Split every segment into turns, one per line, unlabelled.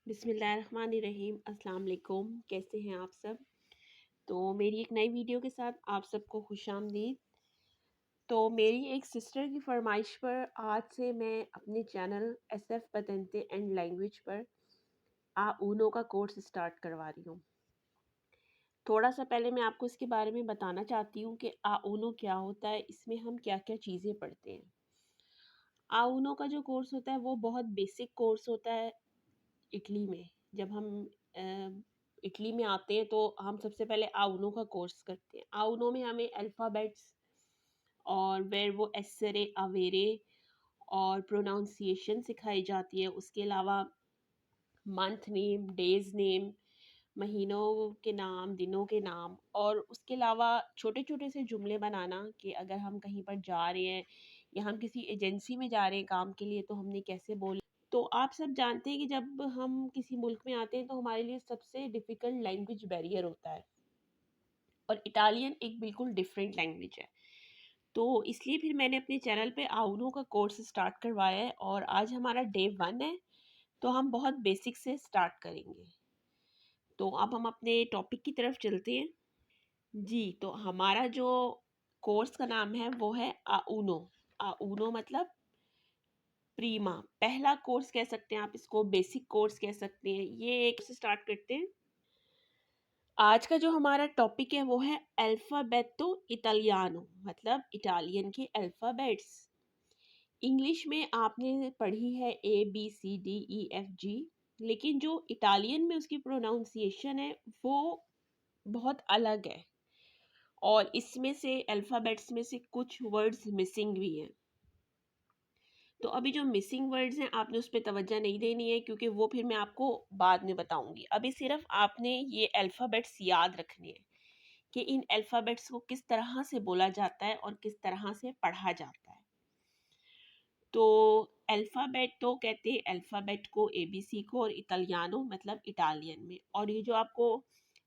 बिस्मिल्लाहिर्रहमानिर्रहीम। अस्सलाम वालेकुम। कैसे हैं आप सब? तो मेरी एक नई वीडियो के साथ आप सबको खुशामदीद। तो मेरी एक सिस्टर की फरमाइश पर आज से मैं अपने चैनल एसएफ बतनते एंड लैंग्वेज पर ऊनो का कोर्स स्टार्ट करवा रही हूँ। थोड़ा सा पहले मैं आपको इसके बारे में बताना चाहती हूँ कि ऊनो क्या होता है, इसमें हम क्या क्या चीज़ें पढ़ते हैं। ऊनो का जो कोर्स होता है वो बहुत बेसिक कोर्स होता है। इटली में जब हम इटली में आते हैं तो हम सबसे पहले आउनो का कोर्स करते हैं। आउनो में हमें अल्फ़ाबेट्स और वेर वो एसरे अवेरे और प्रोनाउंसिएशन सिखाई जाती है। उसके अलावा मंथ नेम, डेज नेम, महीनों के नाम, दिनों के नाम, और उसके अलावा छोटे छोटे से जुमले बनाना कि अगर हम कहीं पर जा रहे हैं या हम किसी एजेंसी में जा रहे हैं काम के लिए तो हमने कैसे बोल। तो आप सब जानते हैं कि जब हम किसी मुल्क में आते हैं तो हमारे लिए सबसे डिफ़िकल्ट लैंग्वेज बैरियर होता है, और इटालियन एक बिल्कुल डिफरेंट लैंग्वेज है। तो इसलिए फिर मैंने अपने चैनल पे आउनो का कोर्स स्टार्ट करवाया है और आज हमारा डे 1 है। तो हम बहुत बेसिक से स्टार्ट करेंगे। तो अब हम अपने टॉपिक की तरफ चलते हैं। जी, तो हमारा जो कोर्स का नाम है वो है आउनो। आउनो मतलब प्रीमा। पहला कोर्स कह सकते हैं आप इसको, बेसिक कोर्स कह सकते हैं। ये एक से स्टार्ट करते हैं। आज का जो हमारा टॉपिक है वो है अल्फ़ाबेतो इटालियानो, मतलब इटालियन के अल्फ़ाबेट्स। इंग्लिश में आपने पढ़ी है ABCDEFG, लेकिन जो इटालियन में उसकी प्रोनाउंसिएशन है वो बहुत अलग है, और इसमें से अल्फ़ाबेट्स में से कुछ वर्ड्स मिसिंग भी हैं। तो अभी जो मिसिंग वर्ड्स हैं आपने उस पर तवज्जो नहीं देनी है, क्योंकि वो फिर मैं आपको बाद में बताऊंगी। अभी सिर्फ आपने ये अल्फ़ाबेट्स याद रखने हैं कि इन अल्फ़ाबेट्स को किस तरह से बोला जाता है और किस तरह से पढ़ा जाता है। तो अल्फ़ाबेट तो कहते हैं अल्फ़ाबेट को, ABC को, और इटालियानो मतलब इटालियन में। और ये जो आपको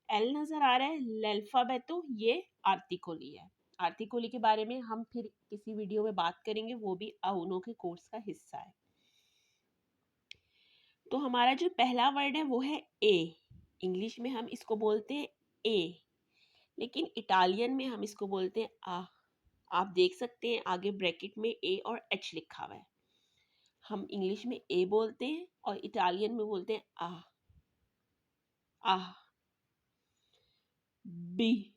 एल नज़र आ रहा है l'alfabeto, ये आर्टिकोली है। आर्टिकोली के बारे में हम फिर किसी वीडियो में बात करेंगे, वो भी आउनो के कोर्स का हिस्सा है। तो हमारा जो पहला वर्ड है वो है ए। इंग्लिश में हम इसको बोलते हैं ए, लेकिन इटालियन में हम इसको बोलते हैं आ। आप देख सकते हैं आगे ब्रैकेट में ए और एच लिखा हुआ है। हम इंग्लिश में ए बोलते हैं और इटालियन में बोलते हैं आ। आ। बी,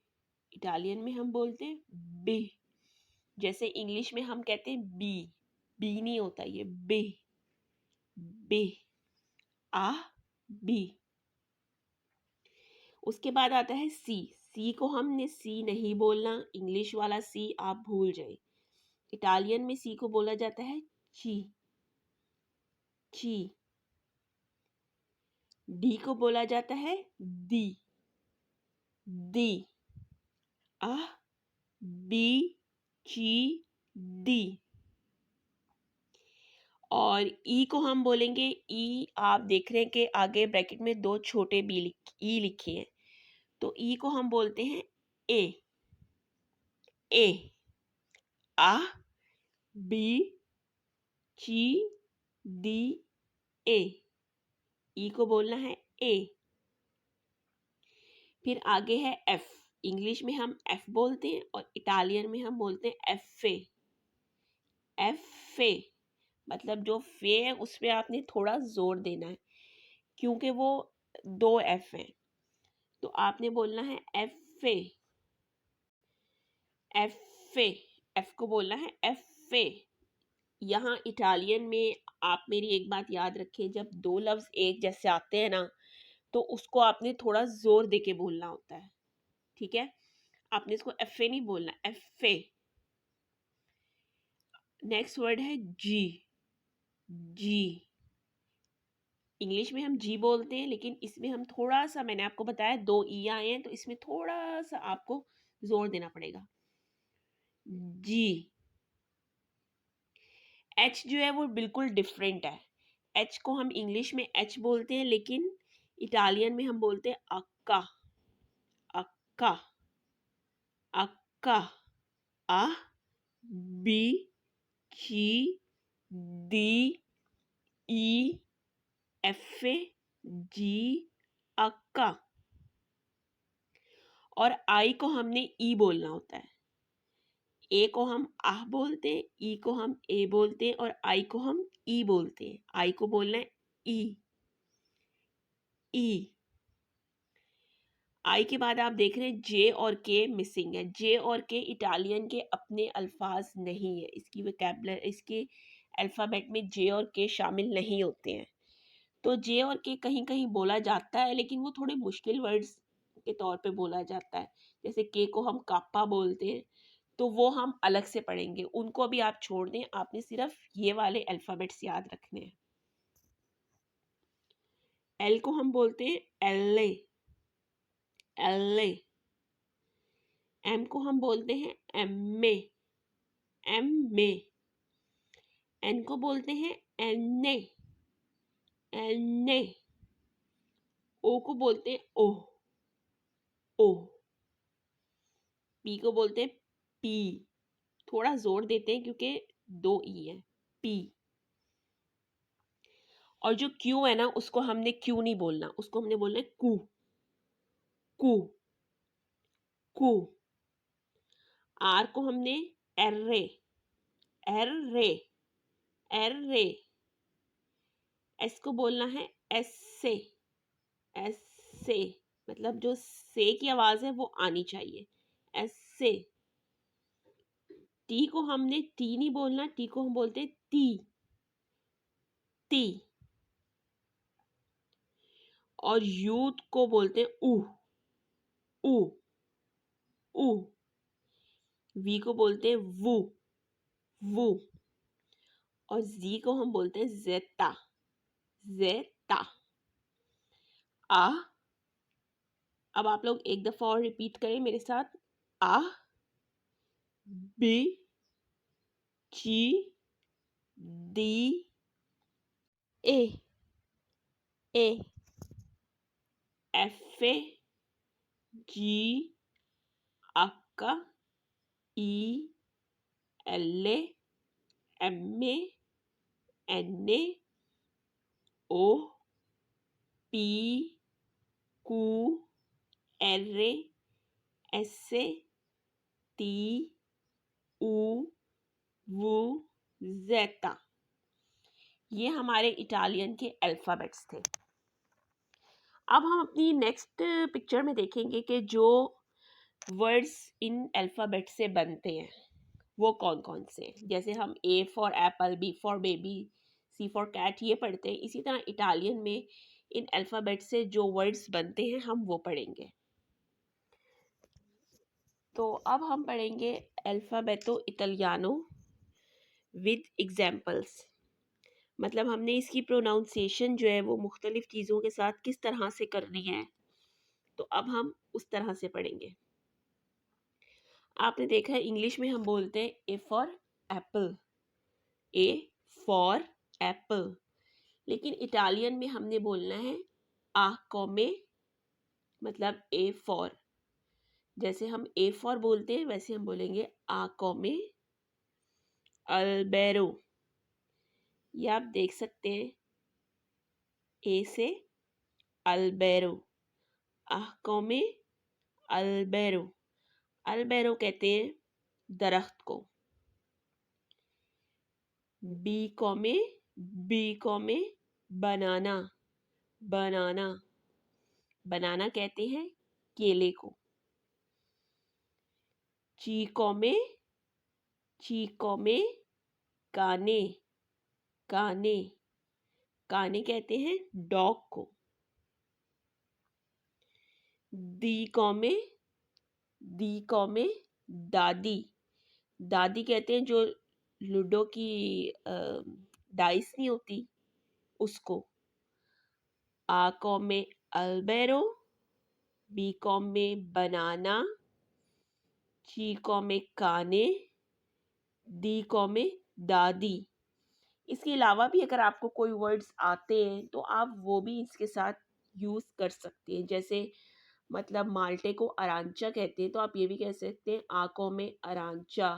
इटालियन में हम बोलते हैं बी। जैसे इंग्लिश में हम कहते हैं बी, बी नहीं होता, ये बी। बी, आ, बी। उसके बाद आता है सी। सी को हमने सी नहीं बोलना, इंग्लिश वाला सी आप भूल जाए। इटालियन में सी को बोला जाता है ची। ची। डी को बोला जाता है दी। दी। आ, बी, ची, दी। और ई को हम बोलेंगे ई। आप देख रहे हैं कि आगे ब्रैकेट में दो छोटे ई लिखे हैं, तो ई को हम बोलते हैं ए। ए। आ, बी, ची, दी, ए। ई को बोलना है ए। फिर आगे है एफ। इंग्लिश में हम एफ बोलते हैं और इटालियन में हम बोलते हैं एफे। एफे मतलब जो फे है उस पर आपने थोड़ा जोर देना है, क्योंकि वो दो एफ हैं, तो आपने बोलना है एफे। एफे, एफ को बोलना है एफे। यहाँ इटालियन में आप मेरी एक बात याद रखें, जब दो लफ्ज एक जैसे आते हैं ना तो उसको आपने थोड़ा जोर दे के बोलना होता है, ठीक है। आपने इसको एफे नहीं बोलना, एफे। नेक्स्ट वर्ड है जी। जी, इंग्लिश में हम जी बोलते हैं, लेकिन इसमें हम थोड़ा सा, मैंने आपको बताया दो ई आए हैं तो इसमें थोड़ा सा आपको जोर देना पड़ेगा। जी। एच जो है वो बिल्कुल डिफरेंट है। एच को हम इंग्लिश में एच बोलते हैं, लेकिन इटालियन में हम बोलते हैं अक्का। अक्का। अक्का। आ, बी, ची, दी, ई, एफ ए, जी अक्का। और आई को हमने ई बोलना होता है। ए को हम आह बोलते हैं, ई को हम ए बोलते हैं और आई को हम ई बोलते हैं। आई को बोलना है ई। ई। आई के बाद आप देख रहे हैं जे और के मिसिंग है। जे और के इटालियन के अपने अल्फाज नहीं है, इसकी वोकैबुलर इसके अल्फ़ाबेट में जे और के शामिल नहीं होते हैं। तो जे और के कहीं कहीं बोला जाता है, लेकिन वो थोड़े मुश्किल वर्ड्स के तौर पे बोला जाता है। जैसे के को हम कापा बोलते हैं, तो वो हम अलग से पढ़ेंगे, उनको भी आप छोड़ दें, आपने सिर्फ ये वाले अल्फ़ाबेट्स याद रखने हैं। एल को हम बोलते हैं एल। एल। एम को हम बोलते हैं एम ए। एम में। एन को बोलते हैं एन ए। एन ए। ओ को बोलते हैं ओ। ओ। पी को बोलते हैं पी। थोड़ा जोर देते हैं क्योंकि दो ई है। पी। और जो क्यू है ना, उसको हमने क्यू नहीं बोलना, उसको हमने बोलना है कू। कू। कू। आर को हमने एर्रे। एर्रे। एर्रे। एस को बोलना है एस्से। एस्से। मतलब जो से की आवाज है वो आनी चाहिए। एस्से। टी को हमने टी नहीं बोलना, टी को हम बोलते हैं ती। ती। और यूथ को बोलते हैं ऊ। ऊ। ऊ। वी को बोलते हैं वू। वू। और जी को हम बोलते हैं जेता। जेता। आ। अब आप लोग एक दफा और रिपीट करें मेरे साथ। आ। बी। ची। डी। ए। ए। एफ ए। जी अक्का। ई। एल ए। एम ए। एन ए। ओ। पी। कू। एर्रे। एस्से। टी। ऊ। वू। जेटा। ये हमारे इटालियन के अल्फ़ाबेट्स थे। अब हम अपनी नेक्स्ट पिक्चर में देखेंगे कि जो वर्ड्स इन अल्फ़ाबेट से बनते हैं वो कौन कौन से हैं। जैसे हम A for apple, B for baby, C for cat ये पढ़ते हैं, इसी तरह इटालियन में इन अल्फ़ाबेट से जो वर्ड्स बनते हैं हम वो पढ़ेंगे। तो अब हम पढ़ेंगे अल्फ़ाबेटो इटालियानो विद एग्जाम्पल्स। मतलब हमने इसकी प्रोनाउंसिएशन जो है वो मुख्तलिफ चीज़ों के साथ किस तरह से करनी है, तो अब हम उस तरह से पढ़ेंगे। आपने देखा है इंग्लिश में हम बोलते हैं ए for Apple. A for Apple. लेकिन इटालियन में हमने बोलना है आ कॉमे, मतलब ए फॉर। जैसे हम ए फॉर बोलते हैं वैसे हम बोलेंगे आ कॉमे अल्बेरो। ये आप देख सकते हैं, ए से अल्बेरो। आ कॉमे अल्बेरो। अल्बेरो कहते हैं दरख्त को। बी कॉमे। बी कॉमे बनाना। बनाना। बनाना कहते हैं केले को। चीको में। चीको में काने। काने। काने कहते हैं डॉग को। दीको में। दीको में दादी। दादी कहते हैं जो लूडो की डाइस नहीं होती उसको। आको में अल्बेरो। बीको में बनाना। चीको में काने। दीको में दादी। इसके अलावा भी अगर आपको कोई वर्ड्स आते हैं तो आप वो भी इसके साथ यूज़ कर सकते हैं। जैसे मतलब माल्टे को अरांचा कहते हैं, तो आप ये भी कह सकते हैं आंखों में अरांचा।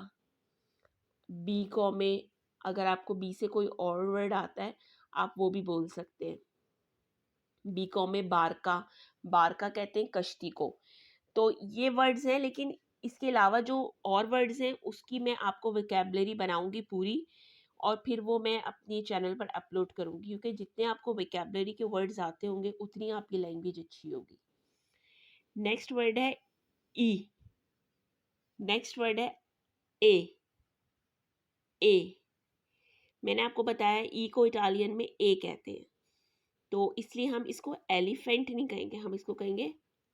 बी को में अगर आपको बी से कोई और वर्ड आता है आप वो भी बोल सकते हैं। बी कॉमे बारका, बारका कहते हैं कश्ती को। तो ये वर्ड्स हैं, लेकिन इसके अलावा जो और वर्ड्स हैं उसकी मैं आपको वोकैबुलरी बनाऊंगी पूरी, और फिर वो मैं अपनी चैनल पर अपलोड करूंगी, क्योंकि जितने आपको वोकैबुलरी के वर्ड्स आते होंगे उतनी आपकी लैंग्वेज अच्छी होगी। नेक्स्ट वर्ड है ई, नेक्स्ट वर्ड है ए। ए, मैंने आपको बताया ई को इटालियन में ए कहते हैं, तो इसलिए हम इसको एलिफेंट नहीं कहेंगे, हम इसको कहेंगे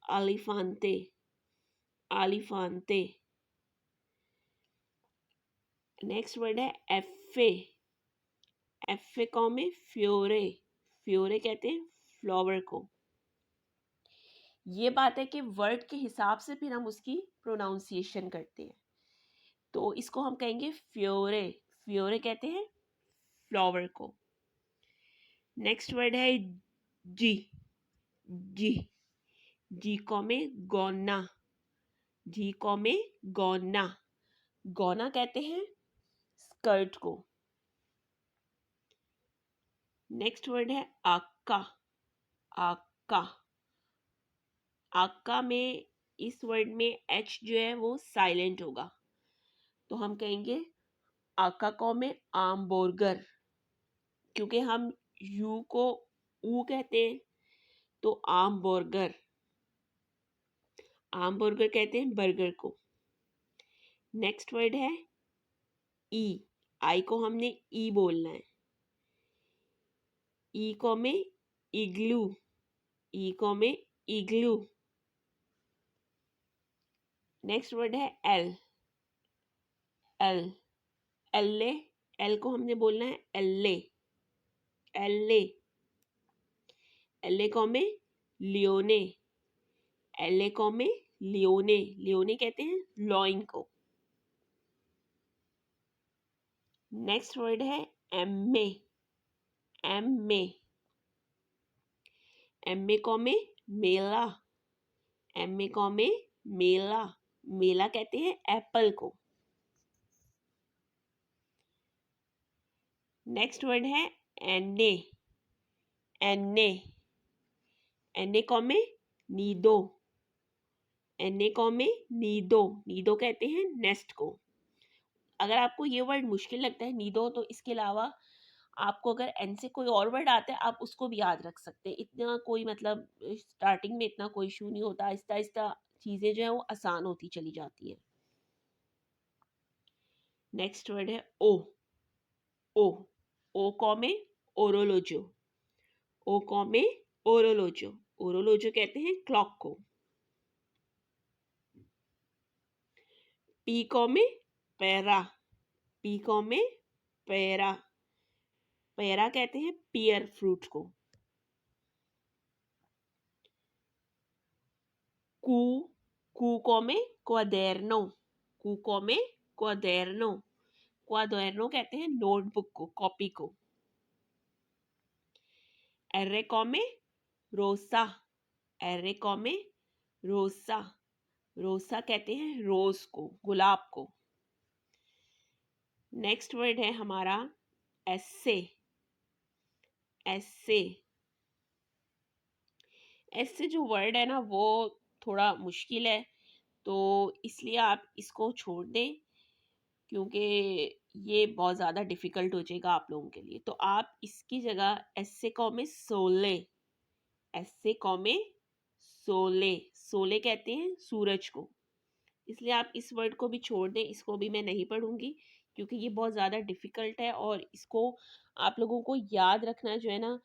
अलिफांते, अलिफांते। नेक्स्ट वर्ड है एफे, एफे कॉम में फ्योरे, फ्योरे कहते हैं फ्लावर को। ये बात है कि वर्ड के हिसाब से फिर हम उसकी प्रोनाउंसिएशन करते हैं, तो इसको हम कहेंगे फ्योरे, फ्योरे कहते हैं फ्लावर को। नेक्स्ट वर्ड है जी, जी, जी को में गौना, जी को में गौना, गौना कहते हैं स्कर्ट को। नेक्स्ट वर्ड है आका, आका, आका में इस वर्ड में एच जो है वो साइलेंट होगा, तो हम कहेंगे आका को में आमबर्गर, क्योंकि हम यू को ऊ कहते हैं, तो आम बर्गर, आम बर्गर कहते हैं बर्गर को। नेक्स्ट वर्ड है ई, आई को हमने ई बोलना है, ई को में इग्लू, ई को में इग्लू। नेक्स्ट वर्ड है एल, एल, एल्ले, एल को हमने बोलना है एल्ले, एल्ले, एल्ले को में लियोने, एल्ले को में लियोने, लियोने कहते हैं लॉइन को। नेक्स्ट वर्ड है M A, M A, M A को में मेला, एम ए को में मेला, मेला कहते हैं एप्पल को। नेक्स्ट वर्ड है एने, एने, एने को में नीदो, एने को में नीदो, नीदो कहते हैं नेस्ट को। अगर आपको ये वर्ड मुश्किल लगता है नीदो, तो इसके अलावा आपको अगर एन से कोई और वर्ड आता है आप उसको भी याद रख सकते हैं, इतना कोई मतलब स्टार्टिंग में इतना कोई इशू नहीं होता, आहिस्ता आहिस्ता चीज़ें जो है वो आसान होती चली जाती है। नेक्स्ट वर्ड है ओ, ओ, ओ को में ओरोलोजो, ओ को में ओरोलोजो, ओरोलोजो कहते हैं क्लॉक को। पी को में पैरा, पी को में पैरा, पैरा कहते हैं पियर फ्रूट को। कू, कू को में क्वाderno, कू को में क्वाderno, क्वाderno कहते हैं नोटबुक को, कॉपी को। एर्रे को में रोसा, एर्रे को में रोसा, रोसा कहते हैं रोज को, गुलाब को। नेक्स्ट वर्ड है हमारा एस्से, एस्से, एस्से जो वर्ड है ना वो थोड़ा मुश्किल है, तो इसलिए आप इसको छोड़ दें, क्योंकि ये बहुत ज़्यादा डिफ़िकल्ट हो जाएगा आप लोगों के लिए। तो आप इसकी जगह एस्से को में सोले, एस्से को में सोले, सोले कहते हैं सूरज को, इसलिए आप इस वर्ड को भी छोड़ दें, इसको भी मैं नहीं पढ़ूंगी, क्योंकि ये बहुत ज़्यादा डिफ़िकल्ट है और इसको आप लोगों को याद रखना जो है ना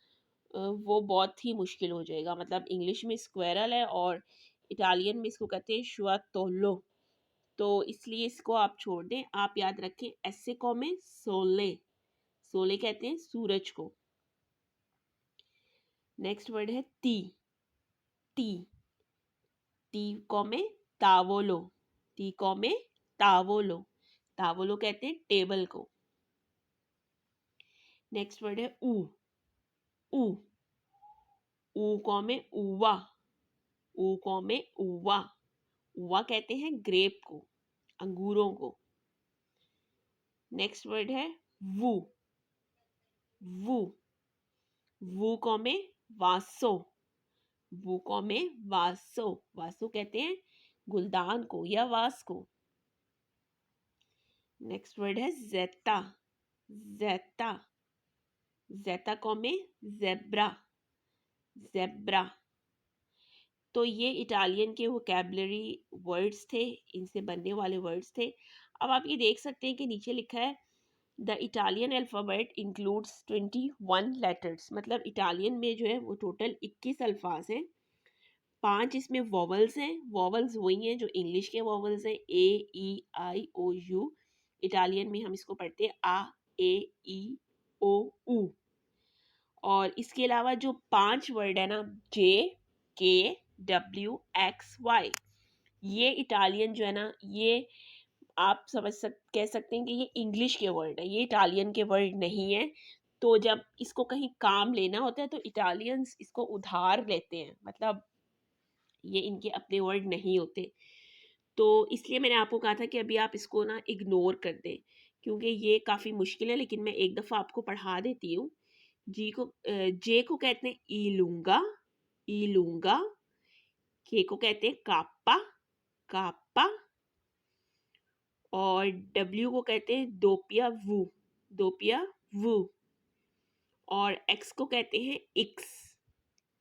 वो बहुत ही मुश्किल हो जाएगा। मतलब इंग्लिश में स्क्वेरल है और इटालियन में इसको कहते हैं शुआतोलो, तो इसलिए इसको आप छोड़ दें, आप याद रखें एस्से को में सोले, सोले कहते हैं सूरज को। नेक्स्ट वर्ड है टी, टी, टी को में तावोलो, टी को में तावोलो, तावोलो कहते हैं टेबल को। नेक्स्ट वर्ड है ऊ, ऊ, ऊ को में उवा, ऊ को में उवा, उवा कहते हैं ग्रेप को, अंगूरों को। नेक्स्ट वर्ड है वू, वू, वू को में वासो, वूको में वासो, वासो कहते हैं गुलदान को या वास को। नेक्स्ट वर्ड है जेता, जेता, जेता को में जेब्रा, जेब्रा। तो ये इटालियन के वोकैबुलरी वर्ड्स थे, इनसे बनने वाले वर्ड्स थे। अब आप ये देख सकते हैं कि नीचे लिखा है the Italian alphabet includes 21 letters, मतलब इटालियन में जो है वो टोटल 21 अल्फाज हैं। 5 इसमें वॉवल्स हैं, वॉवल्स वही हैं जो इंग्लिश के वॉवल्स हैं, ए ई आई ओ यू। इटालियन में हम इसको पढ़ते हैं आ ए ई ओ ऊ। और इसके अलावा जो 5 वर्ड है ना, जे के डब्ल्यू एक्स वाई, ये इटालियन जो है ना, ये आप कह सकते हैं कि ये इंग्लिश के वर्ड है, ये इटालियन के वर्ड नहीं है। तो जब इसको कहीं काम लेना होता है तो इटालियंस इसको उधार लेते हैं, मतलब ये इनके अपने वर्ड नहीं होते। तो इसलिए मैंने आपको कहा था कि अभी आप इसको ना इग्नोर कर दें, क्योंकि ये काफ़ी मुश्किल है, लेकिन मैं एक दफ़ा आपको पढ़ा देती हूँ। जे को कहते हैं ईलूंगा, ईलूंगा। के को कहते हैं काप्पा, काप्पा। और डब्ल्यू को कहते हैं दोपिया वू, दोपिया वू। और एक्स को कहते हैं इक्स,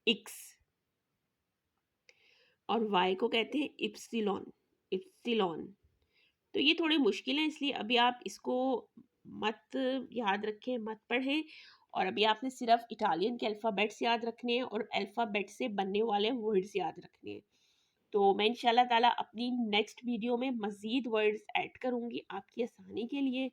इक्स। और वाई को कहते हैं इप्सिलॉन, इप्सिलॉन। तो ये थोड़े मुश्किल हैं, इसलिए अभी आप इसको मत याद रखें, मत पढ़ें। और अभी आपने सिर्फ इटालियन के अल्फ़ाबेट्स याद रखने हैं और अल्फ़ाबेट से बनने वाले वर्ड्स याद रखने हैं। तो मैं इंशाल्लाह ताला अपनी नेक्स्ट वीडियो में मज़ीद वर्ड्स ऐड करूँगी आपकी आसानी के लिए।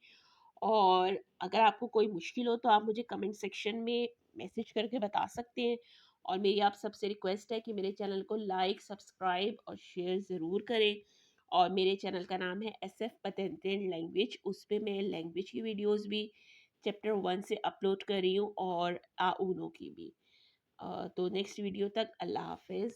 और अगर आपको कोई मुश्किल हो तो आप मुझे कमेंट सेक्शन में मैसेज करके बता सकते हैं। और मेरी आप सबसे रिक्वेस्ट है कि मेरे चैनल को लाइक, सब्सक्राइब और शेयर ज़रूर करें। और मेरे चैनल का नाम है SF पतेंते लैंग्वेज, उस पर मैं लैंग्वेज की वीडियोस भी चैप्टर 1 से अपलोड कर रही हूँ और आउनो की भी। तो नेक्स्ट वीडियो तक अल्लाह हाफिज़।